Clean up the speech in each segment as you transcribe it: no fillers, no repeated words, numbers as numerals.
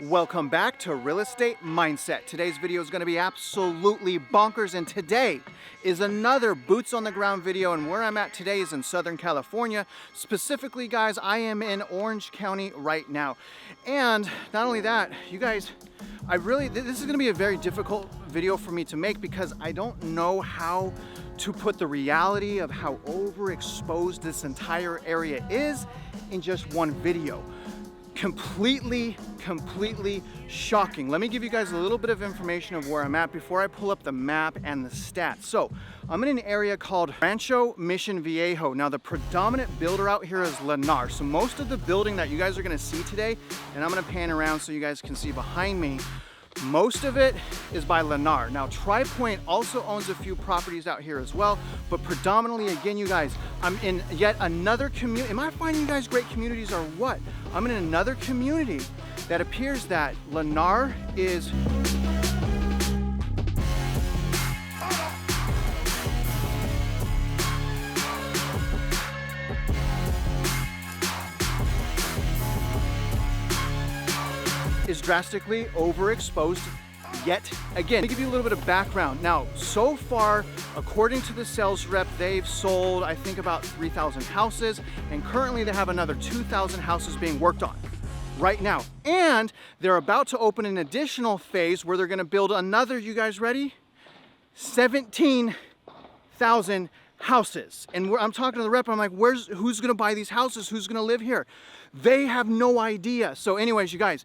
Welcome back to Real Estate Mindset. Today's video is going to be absolutely bonkers, and today is another boots on the ground video, and where I'm at today is in Southern California. Specifically, guys, I am in Orange County right now. And not only that, you guys, this is going to be a very difficult video for me to make because I don't know how to put the reality of how overexposed this entire area is in just one video. Completely shocking. Let me give you guys a little bit of information of where I'm at before I pull up the map and the stats. So I'm in an area called Rancho Mission Viejo. Now the predominant builder out here is Lennar. So most of the building that you guys are gonna see today, and I'm gonna pan around so you guys can see behind me, most of it is by Lennar. Now TREC Provider also owns a few properties out here as well, but predominantly, again, you guys, I'm in yet another community. Am I finding you guys great communities or what? I'm in another community that appears that Lennar is drastically overexposed yet again. Let me give you a little bit of background. Now, so far, according to the sales rep, they've sold, I think, about 3,000 houses, and currently they have another 2,000 houses being worked on right now. And they're about to open an additional phase where they're gonna build another, you guys ready? 17,000 houses. And I'm talking to the rep, I'm like, who's gonna buy these houses? Who's gonna live here? They have no idea. So anyways, you guys,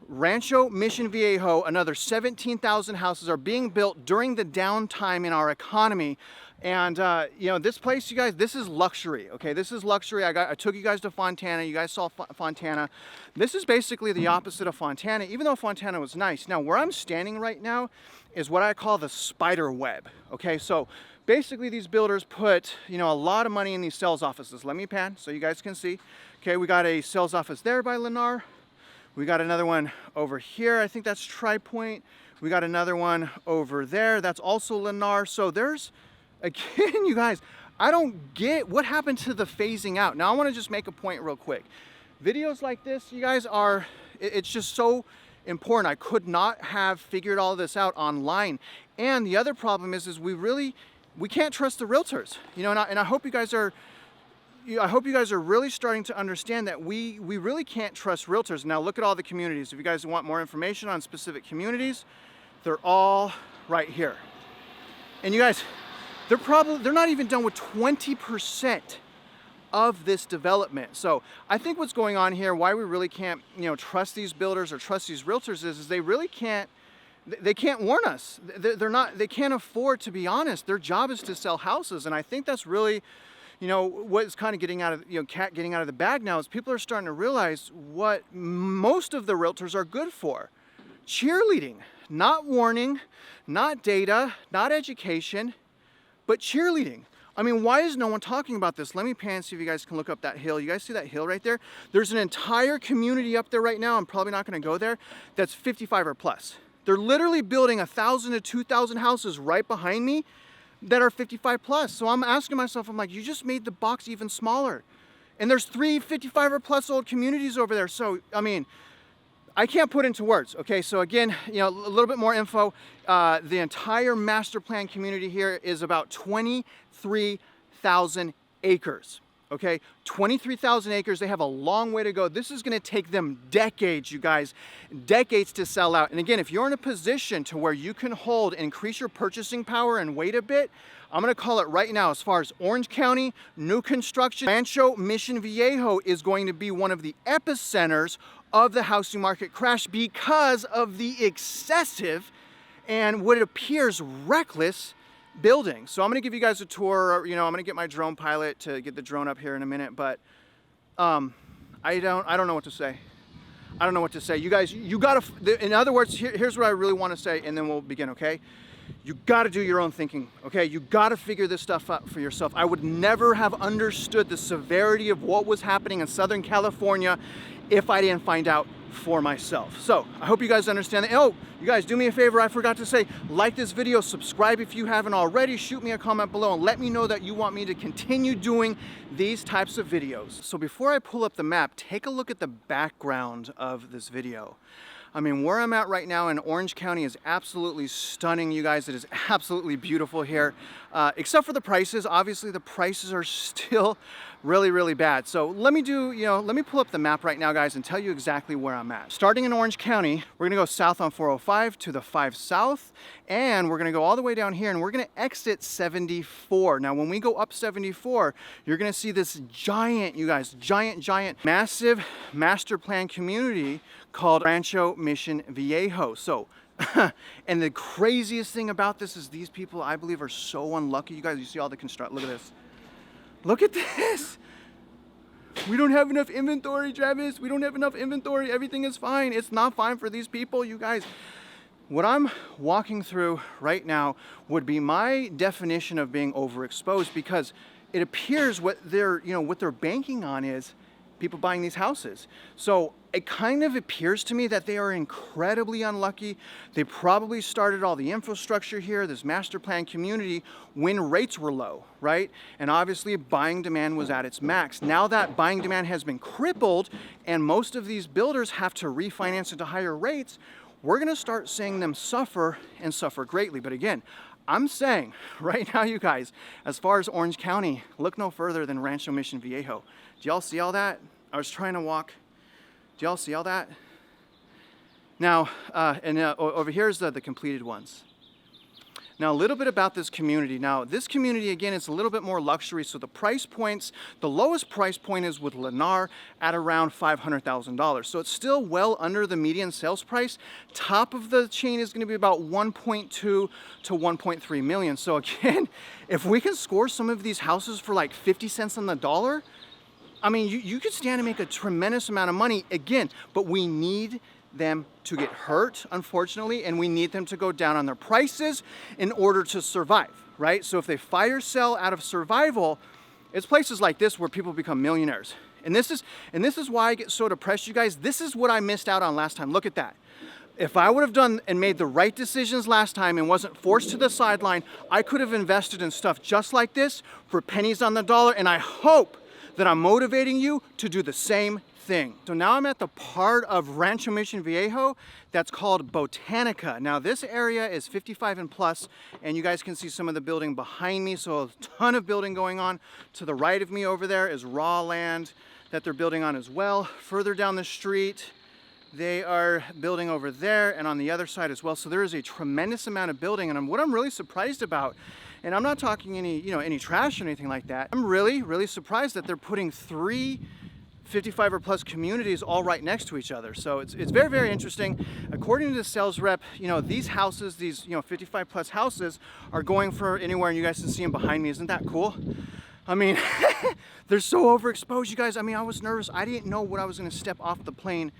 Rancho Mission Viejo, another 17,000 houses are being built during the downtime in our economy. And you know, this place, you guys, this is luxury, okay? This is luxury. I took you guys to Fontana. You guys saw Fontana. This is basically the opposite of Fontana, even though Fontana was nice. Now, where I'm standing right now is what I call the spider web, okay? So basically these builders put, you know, a lot of money in these sales offices. Let me pan so you guys can see. Okay, we got a sales office there by Lennar. We got another one over here. I think that's TREC Provider. We got another one over there. That's also Lennar. So there's, again, you guys, I don't get what happened to the phasing out. Now I want to just make a point real quick. Videos like this, you guys, it's just so important. I could not have figured all this out online. And the other problem is we can't trust the realtors. You know, and I hope you guys are really starting to understand that we really can't trust realtors. Now look at all the communities. If you guys want more information on specific communities, they're all right here. And you guys, they're not even done with 20% of this development. So I think what's going on here, why we really can't, you know, trust these builders or trust these realtors is they really can't, they can't warn us. They can't afford, to be honest. Their job is to sell houses. And I think that's really, you know, what's kind of getting out of, you know, cat getting out of the bag now is people are starting to realize what most of the realtors are good for. Cheerleading, not warning, not data, not education, but cheerleading. I mean, why is no one talking about this? Let me pan, see if you guys can look up that hill. You guys see that hill right there? There's an entire community up there right now. I'm probably not going to go there. That's 55 or plus. They're literally building 1,000 to 2,000 houses right behind me that are 55 plus. So I'm asking myself, I'm like, you just made the box even smaller. And there's 3 55 or plus old communities over there. So, I mean, I can't put into words. Okay, so again, you know, a little bit more info. The entire master plan community here is about 23,000 acres. Okay, 23,000 acres. They have a long way to go. This is going to take them decades, you guys, decades to sell out. And again, if you're in a position to where you can hold and increase your purchasing power and wait a bit, I'm going to call it right now, as far as Orange County, new construction, Rancho Mission Viejo is going to be one of the epicenters of the housing market crash because of the excessive and what it appears reckless building. So I'm going to give you guys a tour. You know, I'm going to get my drone pilot to get the drone up here in a minute, but I don't know what to say. I don't know what to say. You guys, you gotta, in other words, here's what I really want to say, and then we'll begin, okay? You gotta do your own thinking, okay? You gotta figure this stuff out for yourself. I would never have understood the severity of what was happening in Southern California if I didn't find out for myself. So I hope you guys understand that. Oh, you guys, do me a favor, I forgot to say, like this video, subscribe if you haven't already, shoot me a comment below and let me know that you want me to continue doing these types of videos. So before I pull up the map, take a look at the background of this video. I mean, where I'm at right now in Orange County is absolutely stunning, you guys. It is absolutely beautiful here, except for the prices. Obviously, the prices are still really, really bad. So let me pull up the map right now, guys, and tell you exactly where I'm at. Starting in Orange County, we're gonna go south on 405 to the 5 South, and we're gonna go all the way down here, and we're gonna exit 74. Now, when we go up 74, you're gonna see this giant, you guys, giant, massive master plan community called Rancho Mission Viejo. So, and the craziest thing about this is these people, I believe, are so unlucky. You guys, you see all the look at this. Look at this. We don't have enough inventory, Travis. We don't have enough inventory. Everything is fine. It's not fine for these people, you guys. What I'm walking through right now would be my definition of being overexposed, because it appears what they're banking on is people buying these houses. So it kind of appears to me that they are incredibly unlucky. They probably started all the infrastructure here, this master plan community, when rates were low, right? And obviously buying demand was at its max. Now that buying demand has been crippled and most of these builders have to refinance into higher rates, we're gonna start seeing them suffer and suffer greatly. But again, I'm saying right now, you guys, as far as Orange County, look no further than Rancho Mission Viejo. Do y'all see all that? I was trying to walk. Do y'all see all that? Now, over here's the completed ones. Now, a little bit about this community. Now, this community, again, it's a little bit more luxury. So the price points, the lowest price point is with Lennar at around $500,000. So it's still well under the median sales price. Top of the chain is going to be about 1.2 to 1.3 million. So again, if we can score some of these houses for like 50 cents on the dollar, I mean, you could stand to make a tremendous amount of money again, but we need them to get hurt, unfortunately, and we need them to go down on their prices in order to survive, right? So if they fire sell out of survival, it's places like this where people become millionaires. And this is why I get so depressed, you guys. This is what I missed out on last time. Look at that. If I would have done and made the right decisions last time and wasn't forced to the sideline, I could have invested in stuff just like this for pennies on the dollar, and I hope that I'm motivating you to do the same thing. So now I'm at the part of Rancho Mission Viejo that's called Botanica. Now this area is 55 and plus, and you guys can see some of the building behind me. So a ton of building going on. To the right of me over there is raw land that they're building on as well. Further down the street, they are building over there and on the other side as well. So there is a tremendous amount of building, and what I'm really surprised about, and I'm not talking any trash or anything like that, I'm really surprised that they're putting 3 55 or plus communities all right next to each other. So it's very, very interesting. According to the sales rep, these houses, these 55 plus houses are going for anywhere, and you guys can see them behind me. Isn't that cool? I mean, they're so overexposed, you guys. I mean, I was nervous. I didn't know what I was going to step off the plane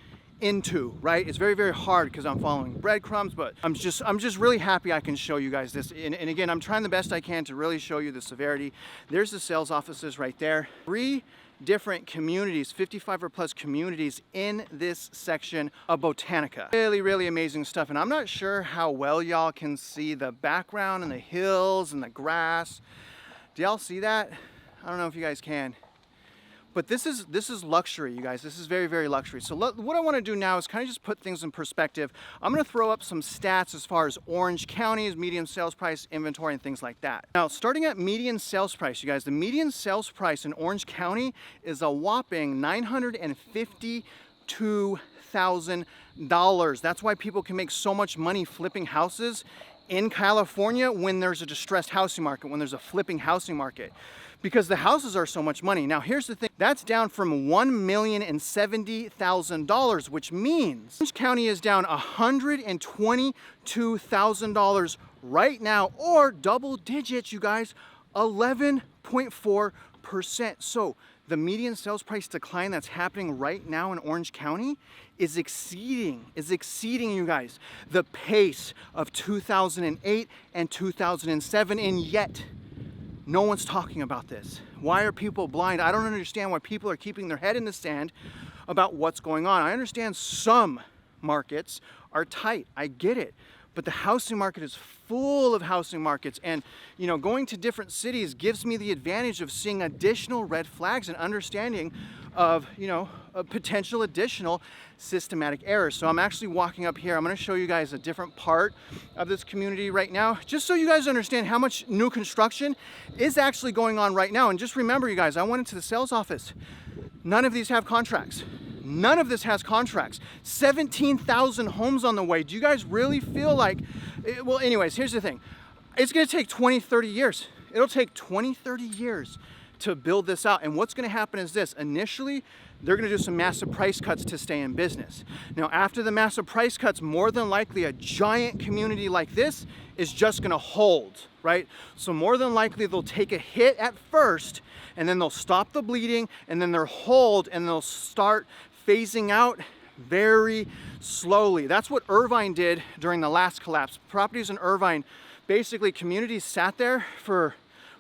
into, right? It's very, very hard because I'm following breadcrumbs, but I'm just really happy I can show you guys this. And again, I'm trying the best I can to really show you the severity. There's the sales offices right there. 3 different communities, 55 or plus communities in this section of Botanica. Really, really amazing stuff. And I'm not sure how well y'all can see the background and the hills and the grass. Do y'all see that? I don't know if you guys can. But this is luxury, you guys. This is very, very luxury. So what I want to do now is kind of just put things in perspective. I'm going to throw up some stats as far as Orange County's median sales price, inventory, and things like that. Now, starting at median sales price, you guys, the median sales price in Orange County is a whopping $952,000. That's why people can make so much money flipping houses in California when there's a distressed housing market, when there's a flipping housing market, because the houses are so much money. Now, here's the thing. That's down from $1,070,000, which means Orange County is down $122,000 right now, or double digits, you guys, 11.4%. So the median sales price decline that's happening right now in Orange County is exceeding, you guys, the pace of 2008 and 2007, and yet no one's talking about this. Why are people blind? I don't understand why people are keeping their head in the sand about what's going on. I understand some markets are tight. I get it. but the housing market is full of housing markets. And, you know, going to different cities gives me the advantage of seeing additional red flags and understanding of, you know, a potential additional systematic errors. So I'm actually walking up here. I'm going to show you guys a different part of this community right now, just so you guys understand how much new construction is actually going on right now. And just remember, you guys, I went into the sales office. None of these have contracts. None of this has contracts. 17,000 homes on the way. Do you guys really feel like, well, anyways, here's the thing. It's gonna take 20, 30 years. It'll take 20, 30 years to build this out. And what's gonna happen is this. Initially, they're gonna do some massive price cuts to stay in business. Now, after the massive price cuts, more than likely a giant community like this is just gonna hold, right? So more than likely they'll take a hit at first, and then they'll stop the bleeding, and then they'll hold, and they'll start phasing out very slowly. That's what Irvine did during the last collapse. Properties in Irvine, basically communities sat there for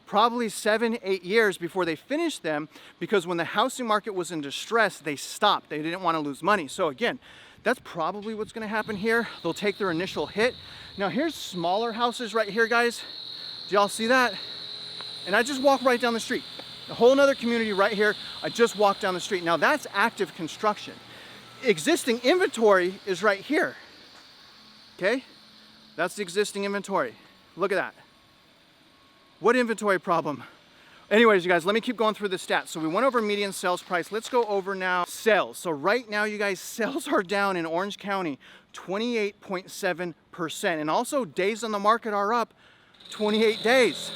probably 7, 8 years before they finished them, because when the housing market was in distress, they stopped. They didn't want to lose money. So again, that's probably what's going to happen here. They'll take their initial hit. Now here's smaller houses right here, guys. Do y'all see that? And I just walked right down the street. A whole nother community right here. I just walked down the street. Now that's active construction. Existing inventory is right here. Okay? That's the existing inventory. Look at that. What inventory problem? Anyways, you guys, let me keep going through the stats. So we went over median sales price. Let's go over now sales. So right now, you guys, sales are down in Orange County 28.7%. And also days on the market are up 28 days.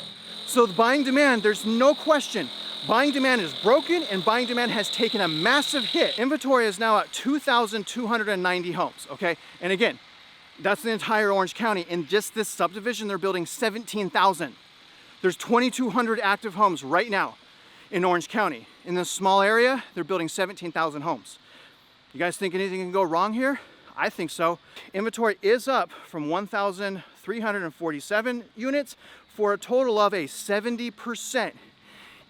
So the buying demand, there's no question. Buying demand is broken, and buying demand has taken a massive hit. Inventory is now at 2,290 homes, okay? And again, that's the entire Orange County. In just this subdivision, they're building 17,000. There's 2,200 active homes right now in Orange County. In this small area, they're building 17,000 homes. You guys think anything can go wrong here? I think so. Inventory is up from 1,347 units for a total of a 70%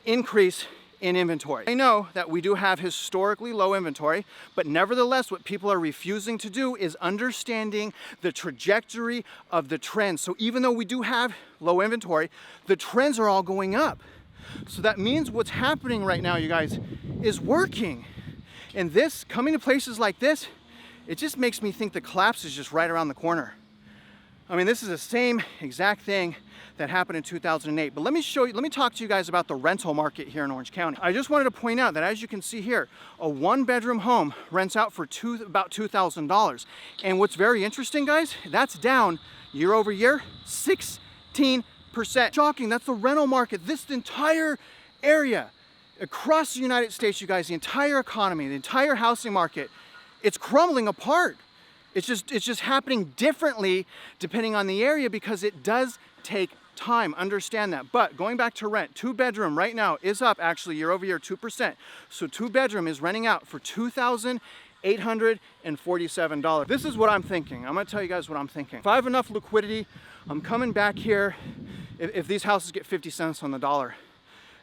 increase in inventory. I know that we do have historically low inventory, but nevertheless, what people are refusing to do is understanding the trajectory of the trends. So even though we do have low inventory, the trends are all going up. So that means what's happening right now, you guys, is working. And this, coming to places like this, it just makes me think the collapse is just right around the corner. I mean, this is the same exact thing that happened in 2008. But let me talk to you guys about the rental market here in Orange County. I just wanted to point out that, as you can see here, a 1-bedroom home rents out for about $2,000. And what's very interesting, guys, that's down year over year, 16%. Shocking, that's the rental market. This entire area across the United States, you guys, the entire economy, the entire housing market, it's crumbling apart. It's just happening differently depending on the area, because it does take time. Understand that. But going back to rent, 2-bedroom right now is up actually year over year 2%. So 2-bedroom is renting out for $2,847. This is what I'm thinking. I'm going to tell you guys what I'm thinking. If I have enough liquidity, I'm coming back here. If these houses get 50 cents on the dollar.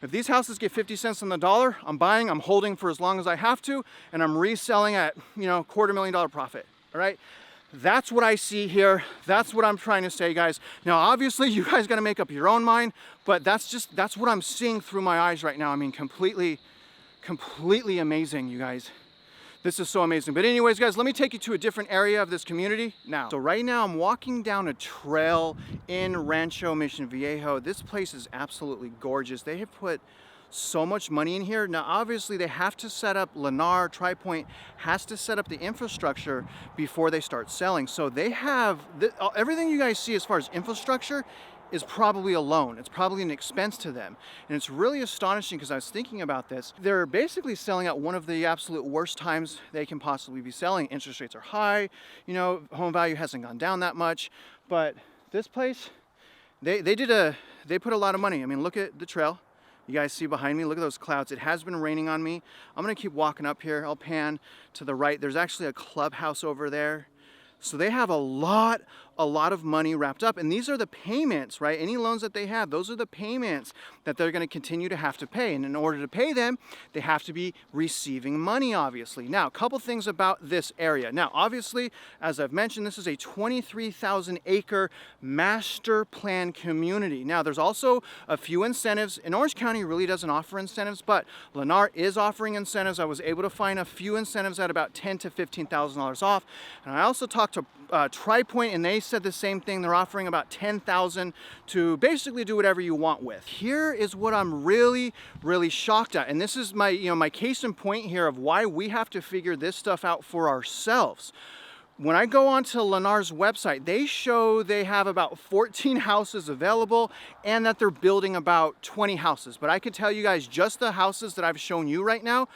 If these houses get 50 cents on the dollar, I'm buying, I'm holding for as long as I have to, and I'm reselling at, you know, $250,000 profit. All right, that's what I see here. That's what I'm trying to say, guys. Now, obviously, you guys got to make up your own mind, but that's what I'm seeing through my eyes right now. I mean, completely amazing, you guys. This is so amazing. But anyways, guys, let me take you to a different area of this community now. So right now, I'm walking down a trail in Rancho Mission Viejo. This place is absolutely gorgeous. They have put so much money in here. Now, obviously, they have to set up, Lennar, TriPoint has to set up the infrastructure before they start selling. So they have, everything you guys see as far as infrastructure is probably a loan. It's probably an expense to them. And it's really astonishing, because I was thinking about this. They're basically selling at one of the absolute worst times they can possibly be selling. Interest rates are high, you know, home value hasn't gone down that much. But this place, they put a lot of money. I mean, look at the trail. You guys see behind me, look at those clouds. It has been raining on me. I'm gonna keep walking up here. I'll pan to the right. There's actually a clubhouse over there. So they have a lot a lot of money wrapped up. And these are the payments, right? Any loans that they have, those are the payments that they're going to continue to have to pay. And in order to pay them, they have to be receiving money, obviously. Now, a couple things about this area. Now, obviously, as I've mentioned, this is a 23,000 acre master plan community. Now, there's also a few incentives. And Orange County really doesn't offer incentives, but Lennar is offering incentives. I was able to find a few incentives at about $10,000 to $15,000 off. And I also talked to TriPoint, and they said the same thing. They're offering about $10,000 to basically do whatever you want with. Here is what I'm really shocked at, and this is my my case in point here of why we have to figure this stuff out for ourselves. When I go onto Lennar's website, they show they have about 14 houses available and that they're building about 20 houses. But I can tell you guys, just the houses that I've shown you right now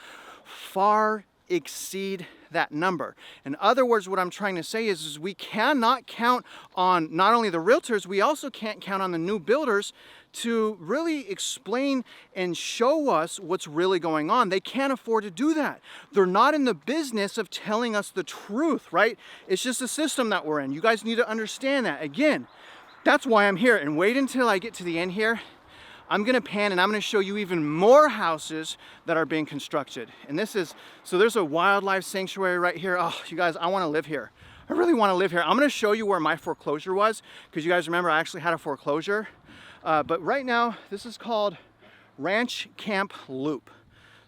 far exceed that number. In other words, what I'm trying to say is we cannot count on not only the realtors, we also can't count on the new builders to really explain and show us what's really going on. They can't afford to do that. They're not in the business of telling us the truth, right? It's just a system that we're in. You guys need to understand that. Again, that's why I'm here. And wait until I get to the end here. I'm gonna pan and I'm gonna show you even more houses that are being constructed. And this is, so there's a wildlife sanctuary right here. Oh, you guys, I wanna live here. I really wanna live here. I'm gonna show you where my foreclosure was, because you guys remember I actually had a foreclosure. But right now, this is called Ranch Camp Loop.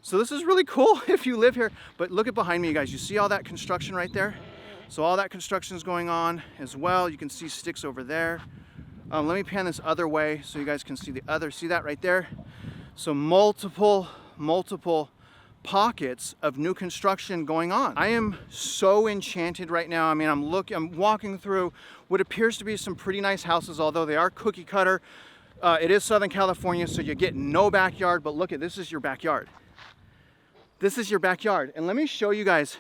So this is really cool if you live here, but look at behind me, you guys. You see all that construction right there? So all that construction is going on as well. You can see sticks over there. Let me pan this other way so you guys can see the other. See that right there? So multiple pockets of new construction going on. I am so enchanted right now. I mean, I'm walking through what appears to be some pretty nice houses, although they are cookie cutter. It is Southern California, so you get no backyard, but look at, this is your backyard. This is your backyard. And let me show you guys.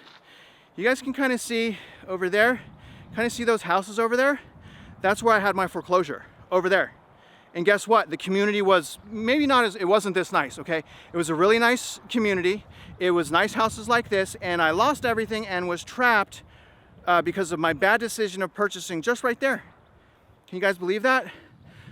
You guys can kind of see over there, kind of see those houses over there? That's where I had my foreclosure, over there. And guess what? The community was maybe not as, it wasn't this nice, okay? It was a really nice community. It was nice houses like this, and I lost everything and was trapped because of my bad decision of purchasing just right there. Can you guys believe that?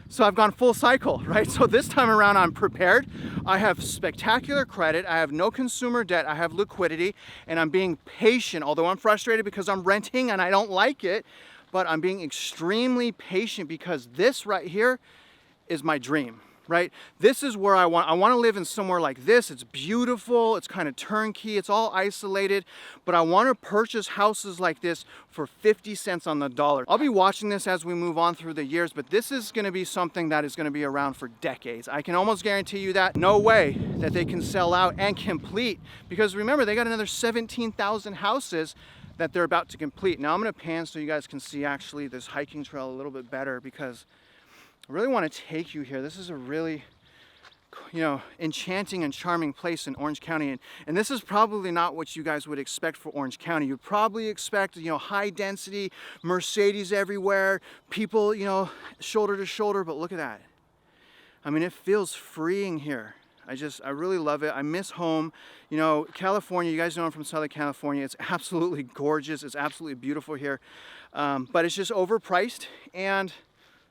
So I've gone full cycle, right? So this time around I'm prepared. I have spectacular credit. I have no consumer debt. I have liquidity, and I'm being patient, although I'm frustrated because I'm renting and I don't like it. But I'm being extremely patient because this right here is my dream, right? This is where I want to live in somewhere like this. It's beautiful, it's kind of turnkey, it's all isolated, but I want to purchase houses like this for 50 cents on the dollar. I'll be watching this as we move on through the years, but this is going to be something that is going to be around for decades. I can almost guarantee you that. No way that they can sell out and complete, because remember, they got another 17,000 houses that they're about to complete. Now I'm going to pan so you guys can see actually this hiking trail a little bit better, because I really want to take you here. This is a really, enchanting and charming place in Orange County. And this is probably not what you guys would expect for Orange County. You'd probably expect, high density, Mercedes everywhere, people, shoulder to shoulder, but look at that. I mean, it feels freeing here. I really love it. I miss home. California, you guys know I'm from Southern California. It's absolutely gorgeous. It's absolutely beautiful here. But it's just overpriced. And,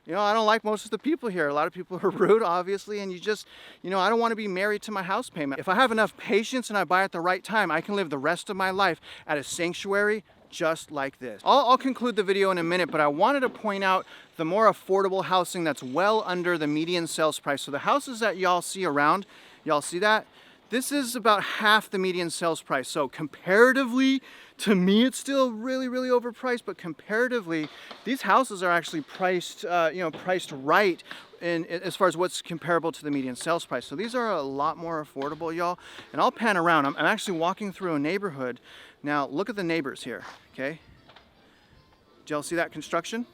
I don't like most of the people here. A lot of people are rude, obviously. And you just, I don't want to be married to my house payment. If I have enough patience and I buy at the right time, I can live the rest of my life at a sanctuary just like this. I'll conclude the video in a minute, but I wanted to point out the more affordable housing that's well under the median sales price. So the houses that y'all see around, y'all see that? This is about half the median sales price. So comparatively, to me, it's still really, really overpriced, but comparatively, these houses are actually priced, priced right in as far as what's comparable to the median sales price. So these are a lot more affordable, y'all. And I'll pan around. I'm actually walking through a neighborhood. Now, look at the neighbors here, okay? Did y'all see that construction?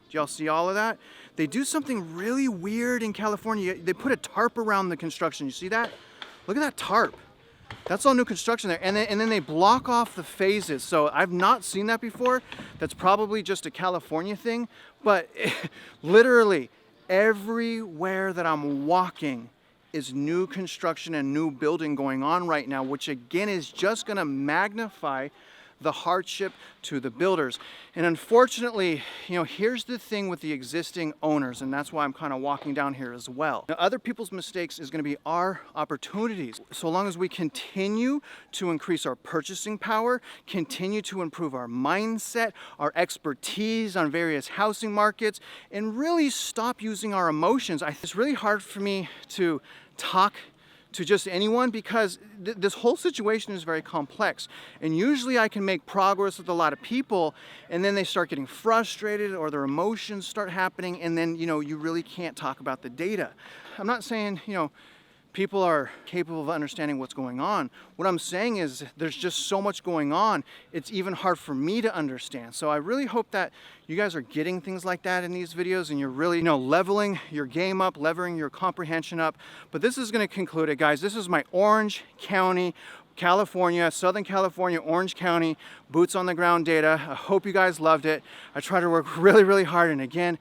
Did y'all see all of that? They do something really weird in California. They put a tarp around the construction. You see that? Look at that tarp. That's all new construction there. And then they block off the phases. So I've not seen that before. That's probably just a California thing. But literally everywhere that I'm walking is new construction and new building going on right now, which again is just gonna magnify the hardship to the builders. And unfortunately, here's the thing with the existing owners, and that's why I'm kind of walking down here as well. Now, other people's mistakes is going to be our opportunities. So long as we continue to increase our purchasing power, continue to improve our mindset, our expertise on various housing markets, and really stop using our emotions. It's really hard for me to talk to just anyone because this whole situation is very complex, and usually I can make progress with a lot of people and then they start getting frustrated or their emotions start happening, and then you really can't talk about the data. I'm not saying people are capable of understanding what's going on. What I'm saying is there's just so much going on, it's even hard for me to understand. So I really hope that you guys are getting things like that in these videos and you're really, leveling your game up, leveling your comprehension up. But this is gonna conclude it, guys. This is my Orange County, California, Southern California, Orange County, boots on the ground data. I hope you guys loved it. I try to work really, really hard, and again,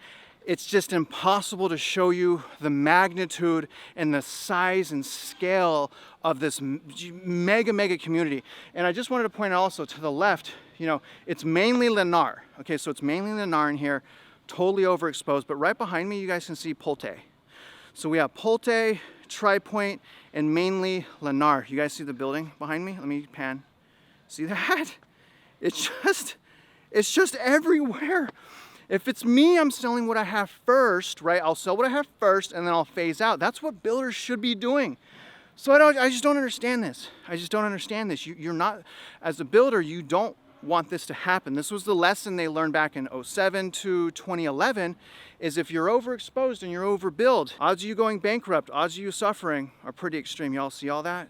it's just impossible to show you the magnitude and the size and scale of this mega community. And I just wanted to point out also to the left, it's mainly Lennar. Okay, so it's mainly Lennar in here, totally overexposed. But right behind me, you guys can see Pulte. So we have Pulte, Tri-Point, and mainly Lennar. You guys see the building behind me? Let me pan. See that? It's just everywhere. If it's me, I'm selling what I have first, right? I'll sell what I have first and then I'll phase out. That's what builders should be doing. So I just don't understand this. I just don't understand this. You're not, as a builder, you don't want this to happen. This was the lesson they learned back in 07 to 2011, is if you're overexposed and you're overbuild, odds of you going bankrupt, odds of you suffering are pretty extreme. Y'all see all that?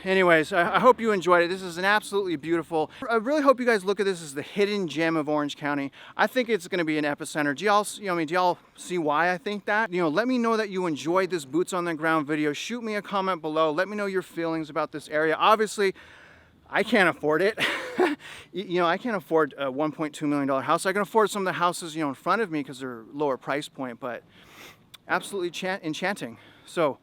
Anyways, I hope you enjoyed it. This is an absolutely beautiful, I really hope you guys look at this as the hidden gem of Orange County. I think it's going to be an epicenter. Do y'all, do y'all see why I think that? Let me know that you enjoyed this boots on the ground video. Shoot me a comment below. Let me know your feelings about this area. Obviously, I can't afford it. I can't afford a $1.2 million house. I can afford some of the houses, in front of me because they're lower price point, but absolutely enchanting. So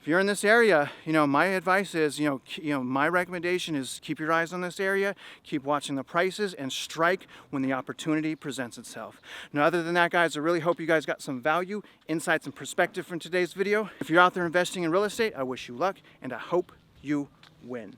if you're in this area, my advice is, my recommendation is keep your eyes on this area, keep watching the prices, and strike when the opportunity presents itself. Now, other than that, guys, I really hope you guys got some value, insights, and perspective from today's video. If you're out there investing in real estate, I wish you luck, and I hope you win.